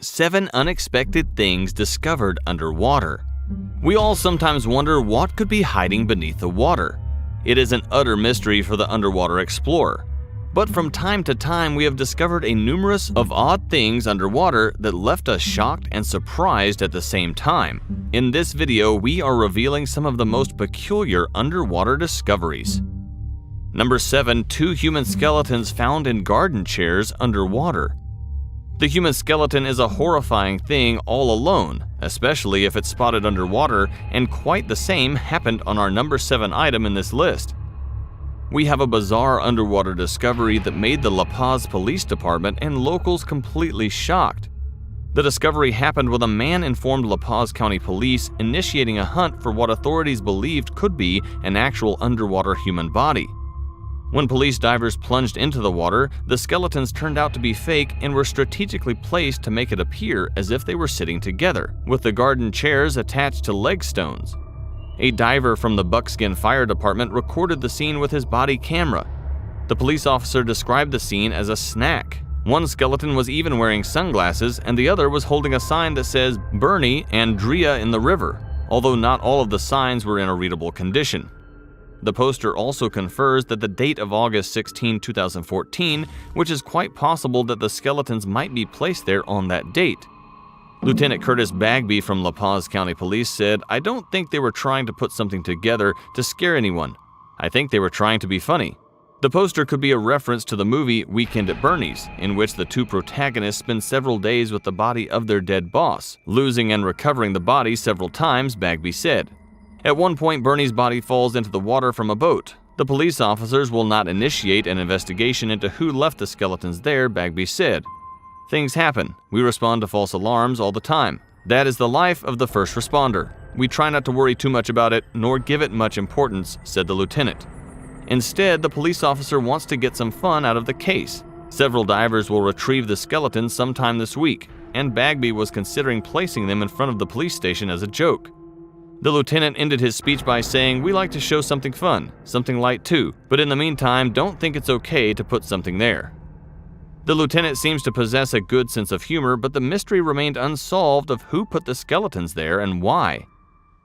7 unexpected things discovered underwater. We all sometimes wonder what could be hiding beneath the water. It is an utter mystery for the underwater explorer. But from time to time, we have discovered a numerous of odd things underwater that left us shocked and surprised at the same time. In this video, we are revealing some of the most peculiar underwater discoveries. Number 7. 2 human skeletons found in garden chairs underwater. The human skeleton is a horrifying thing all alone, especially if it's spotted underwater, and quite the same happened on our number 7 item in this list. We have a bizarre underwater discovery that made the La Paz Police Department and locals completely shocked. The discovery happened when a man informed La Paz County Police, initiating a hunt for what authorities believed could be an actual underwater human body. When police divers plunged into the water, the skeletons turned out to be fake and were strategically placed to make it appear as if they were sitting together, with the garden chairs attached to leg stones. A diver from the Buckskin Fire Department recorded the scene with his body camera. The police officer described the scene as a snack. One skeleton was even wearing sunglasses, and the other was holding a sign that says "Bernie and Drea in the river," although not all of the signs were in a readable condition. The poster also confers that the date of August 16, 2014, which is quite possible that the skeletons might be placed there on that date. Lieutenant Curtis Bagby from La Paz County Police said, "I don't think they were trying to put something together to scare anyone. I think they were trying to be funny." The poster could be a reference to the movie Weekend at Bernie's, in which the 2 protagonists spend several days with the body of their dead boss, losing and recovering the body several times, Bagby said. At one point, Bernie's body falls into the water from a boat. The police officers will not initiate an investigation into who left the skeletons there, Bagby said. "Things happen. We respond to false alarms all the time. That is the life of the first responder. We try not to worry too much about it, nor give it much importance," said the lieutenant. Instead, the police officer wants to get some fun out of the case. Several divers will retrieve the skeletons sometime this week, and Bagby was considering placing them in front of the police station as a joke. The lieutenant ended his speech by saying, "We like to show something fun, something light too, but in the meantime, don't think it's okay to put something there." The lieutenant seems to possess a good sense of humor, but the mystery remained unsolved of who put the skeletons there and why.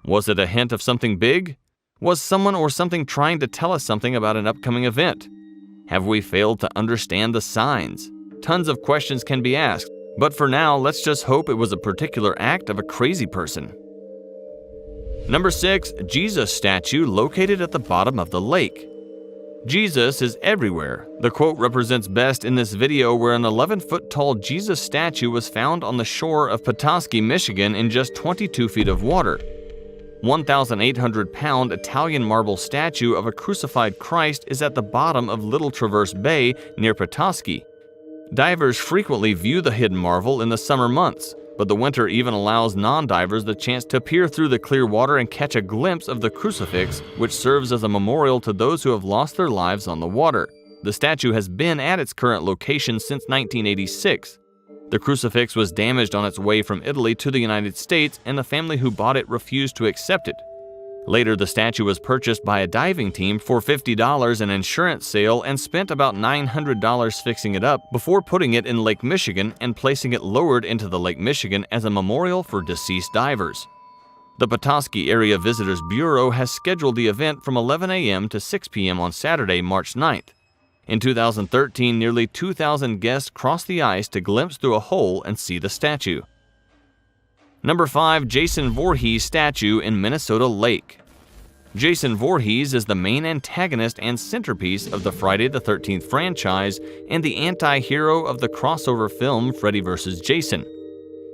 Was it a hint of something big? Was someone or something trying to tell us something about an upcoming event? Have we failed to understand the signs? Tons of questions can be asked, but for now, let's just hope it was a particular act of a crazy person. Number 6. Jesus statue located at the bottom of the lake. Jesus is everywhere. The quote represents best in this video, where an 11-foot tall Jesus statue was found on the shore of Petoskey, Michigan in just 22 feet of water. 1,800-pound Italian marble statue of a crucified Christ is at the bottom of Little Traverse Bay near Petoskey. Divers frequently view the hidden marvel in the summer months, but the winter even allows non-divers the chance to peer through the clear water and catch a glimpse of the crucifix, which serves as a memorial to those who have lost their lives on the water. The statue has been at its current location since 1986. The crucifix was damaged on its way from Italy to the United States, and the family who bought it refused to accept it. Later, the statue was purchased by a diving team for $50 in insurance sale and spent about $900 fixing it up before putting it in Lake Michigan and placing it lowered into the Lake Michigan as a memorial for deceased divers. The Petoskey Area Visitors Bureau has scheduled the event from 11 a.m. to 6 p.m. on Saturday, March 9th. In 2013, nearly 2,000 guests crossed the ice to glimpse through a hole and see the statue. Number 5. Jason Voorhees statue in Minnesota Lake. Jason Voorhees is the main antagonist and centerpiece of the Friday the 13th franchise and the anti-hero of the crossover film Freddy vs. Jason.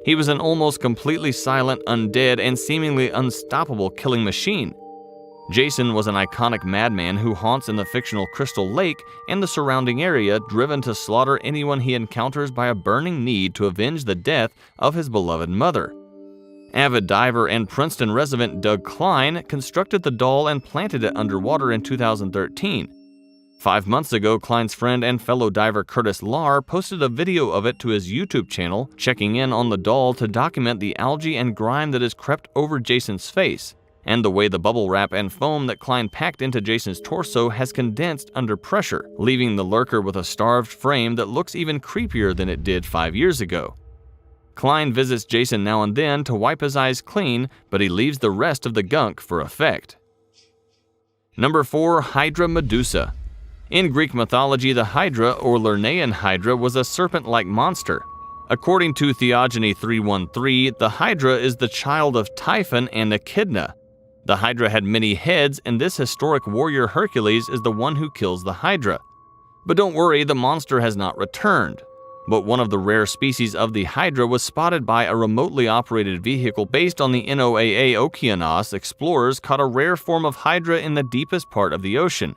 He was an almost completely silent, undead, and seemingly unstoppable killing machine. Jason was an iconic madman who haunts in the fictional Crystal Lake and the surrounding area, driven to slaughter anyone he encounters by a burning need to avenge the death of his beloved mother. Avid diver and Princeton resident Doug Klein constructed the doll and planted it underwater in 2013. 5 months ago, Klein's friend and fellow diver Curtis Lahr posted a video of it to his YouTube channel, checking in on the doll to document the algae and grime that has crept over Jason's face, and the way the bubble wrap and foam that Klein packed into Jason's torso has condensed under pressure, leaving the lurker with a starved frame that looks even creepier than it did 5 years ago. Klein visits Jason now and then to wipe his eyes clean, but he leaves the rest of the gunk for effect. Number 4. Hydra Medusa. In Greek mythology, the Hydra or Lernaean Hydra was a serpent-like monster. According to Theogony 3:1-3, the Hydra is the child of Typhon and Echidna. The Hydra had many heads, and this historic warrior Hercules is the one who kills the Hydra. But don't worry, the monster has not returned. But one of the rare species of the Hydra was spotted by a remotely operated vehicle based on the NOAA Okeanos. Explorers caught a rare form of Hydra in the deepest part of the ocean.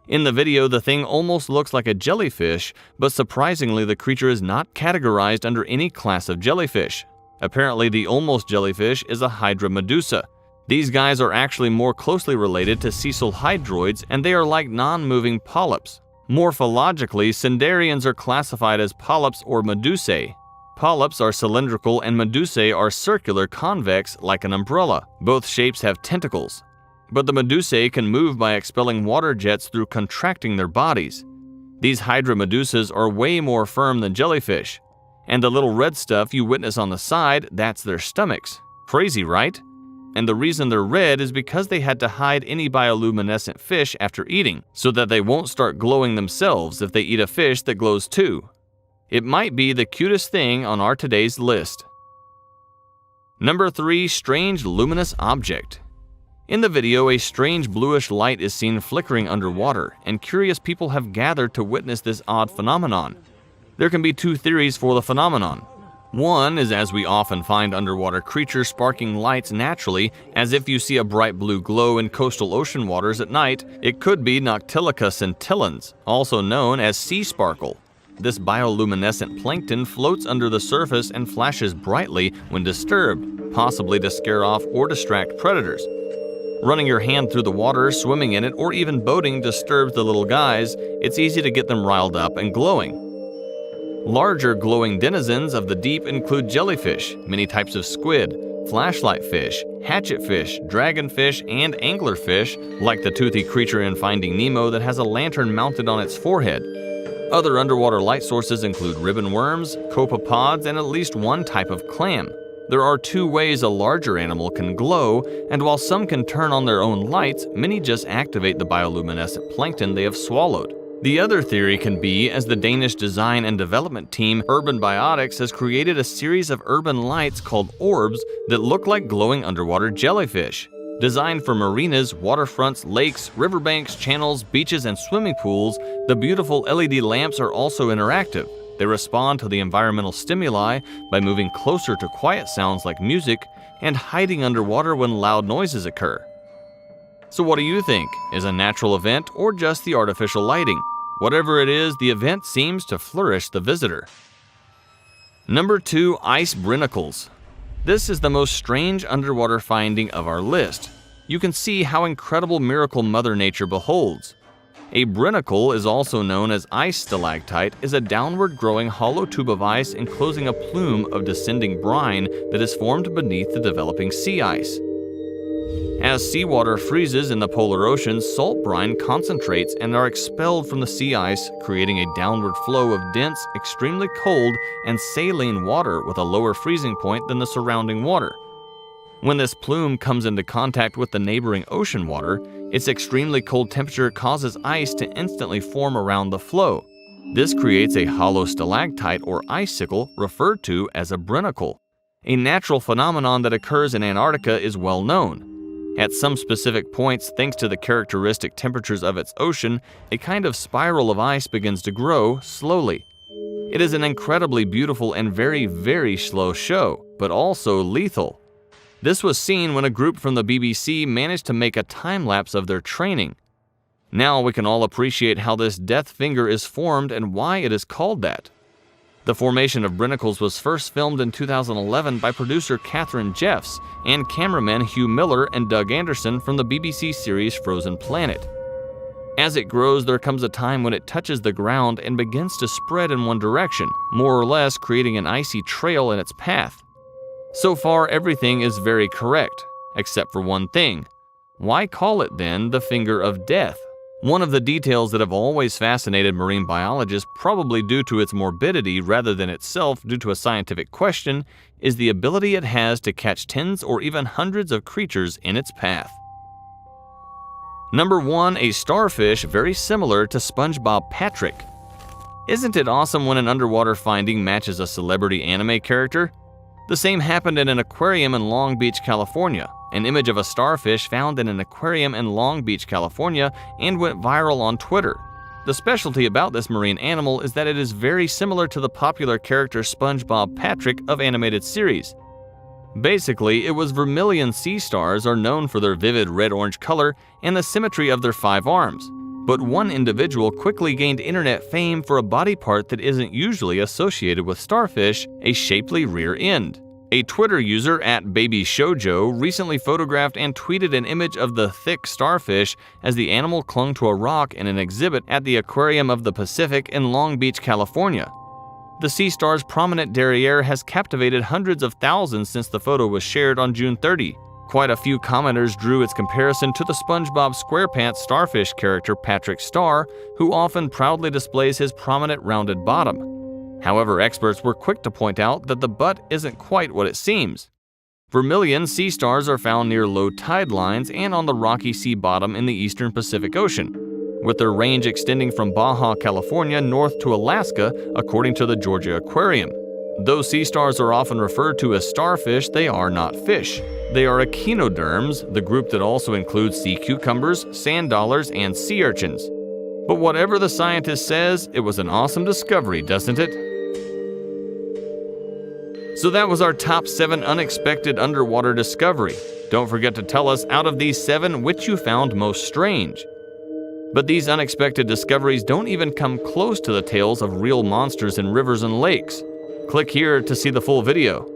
In the video, the thing almost looks like a jellyfish, but surprisingly the creature is not categorized under any class of jellyfish. Apparently the almost jellyfish is a Hydra Medusa. These guys are actually more closely related to sessile hydroids, and they are like non-moving polyps. Morphologically, cnidarians are classified as polyps or medusae. Polyps are cylindrical and medusae are circular convex like an umbrella. Both shapes have tentacles. But the medusae can move by expelling water jets through contracting their bodies. These Hydra Medusas are way more firm than jellyfish. And the little red stuff you witness on the side, that's their stomachs. Crazy, right? And the reason they're red is because they had to hide any bioluminescent fish after eating, so that they won't start glowing themselves if they eat a fish that glows too. It might be the cutest thing on our today's list. Number 3. Strange luminous object. In the video, a strange bluish light is seen flickering underwater, and curious people have gathered to witness this odd phenomenon. There can be 2 theories for the phenomenon. One is, as we often find underwater creatures sparking lights naturally, as if you see a bright blue glow in coastal ocean waters at night, it could be Noctiluca scintillans, also known as sea sparkle. This bioluminescent plankton floats under the surface and flashes brightly when disturbed, possibly to scare off or distract predators. Running your hand through the water, swimming in it, or even boating disturbs the little guys. It's easy to get them riled up and glowing. Larger glowing denizens of the deep include jellyfish, many types of squid, flashlight fish, hatchetfish, dragonfish, and anglerfish, like the toothy creature in Finding Nemo that has a lantern mounted on its forehead. Other underwater light sources include ribbon worms, copepods, and at least one type of clam. There are 2 ways a larger animal can glow, and while some can turn on their own lights, many just activate the bioluminescent plankton they have swallowed. The other theory can be, as the Danish design and development team Urban Biotics has created a series of urban lights called orbs that look like glowing underwater jellyfish. Designed for marinas, waterfronts, lakes, riverbanks, channels, beaches, and swimming pools, the beautiful LED lamps are also interactive. They respond to the environmental stimuli by moving closer to quiet sounds like music and hiding underwater when loud noises occur. So what do you think? Is a natural event or just the artificial lighting? Whatever it is, the event seems to flourish the visitor. Number 2. Ice Brinnicles. This is the most strange underwater finding of our list. You can see how incredible miracle Mother Nature beholds. A brinnicle, is also known as ice stalactite, is a downward-growing hollow tube of ice enclosing a plume of descending brine that is formed beneath the developing sea ice. As seawater freezes in the polar oceans, salt brine concentrates and are expelled from the sea ice, creating a downward flow of dense, extremely cold, and saline water with a lower freezing point than the surrounding water. When this plume comes into contact with the neighboring ocean water, its extremely cold temperature causes ice to instantly form around the flow. This creates a hollow stalactite or icicle referred to as a brinnicle. A natural phenomenon that occurs in Antarctica is well known. At some specific points, thanks to the characteristic temperatures of its ocean, a kind of spiral of ice begins to grow slowly. It is an incredibly beautiful and very, very slow show, but also lethal. This was seen when a group from the BBC managed to make a time-lapse of their training. Now we can all appreciate how this death finger is formed and why it is called that. The formation of Brinnicles was first filmed in 2011 by producer Catherine Jeffs and cameramen Hugh Miller and Doug Anderson from the BBC series Frozen Planet. As it grows, there comes a time when it touches the ground and begins to spread in one direction, more or less creating an icy trail in its path. So far, everything is very correct, except for one thing. Why call it then the finger of death? One of the details that have always fascinated marine biologists, probably due to its morbidity rather than itself due to a scientific question, is the ability it has to catch tens or even hundreds of creatures in its path. Number 1. A starfish very similar to SpongeBob Patrick. Isn't it awesome when an underwater finding matches a celebrity anime character? The same happened in an aquarium in Long Beach, California. An image of a starfish found in an aquarium in Long Beach, California, and went viral on Twitter. The specialty about this marine animal is that it is very similar to the popular character SpongeBob Patrick of animated series. Basically, it was vermilion sea stars are known for their vivid red-orange color and the symmetry of their 5 arms. But one individual quickly gained internet fame for a body part that isn't usually associated with starfish, a shapely rear end. A Twitter user @BabyShojo recently photographed and tweeted an image of the thick starfish as the animal clung to a rock in an exhibit at the Aquarium of the Pacific in Long Beach, California. The sea star's prominent derriere has captivated hundreds of thousands since the photo was shared on June 30. Quite a few commenters drew its comparison to the SpongeBob SquarePants starfish character Patrick Star, who often proudly displays his prominent rounded bottom. However, experts were quick to point out that the butt isn't quite what it seems. Vermilion sea stars are found near low tide lines and on the rocky sea bottom in the eastern Pacific Ocean, with their range extending from Baja California north to Alaska, according to the Georgia Aquarium. Though sea stars are often referred to as starfish, they are not fish. They are echinoderms, the group that also includes sea cucumbers, sand dollars, and sea urchins. But whatever the scientist says, it was an awesome discovery, doesn't it? So that was our top 7 unexpected underwater discovery. Don't forget to tell us out of these 7 which you found most strange. But these unexpected discoveries don't even come close to the tales of real monsters in rivers and lakes. Click here to see the full video.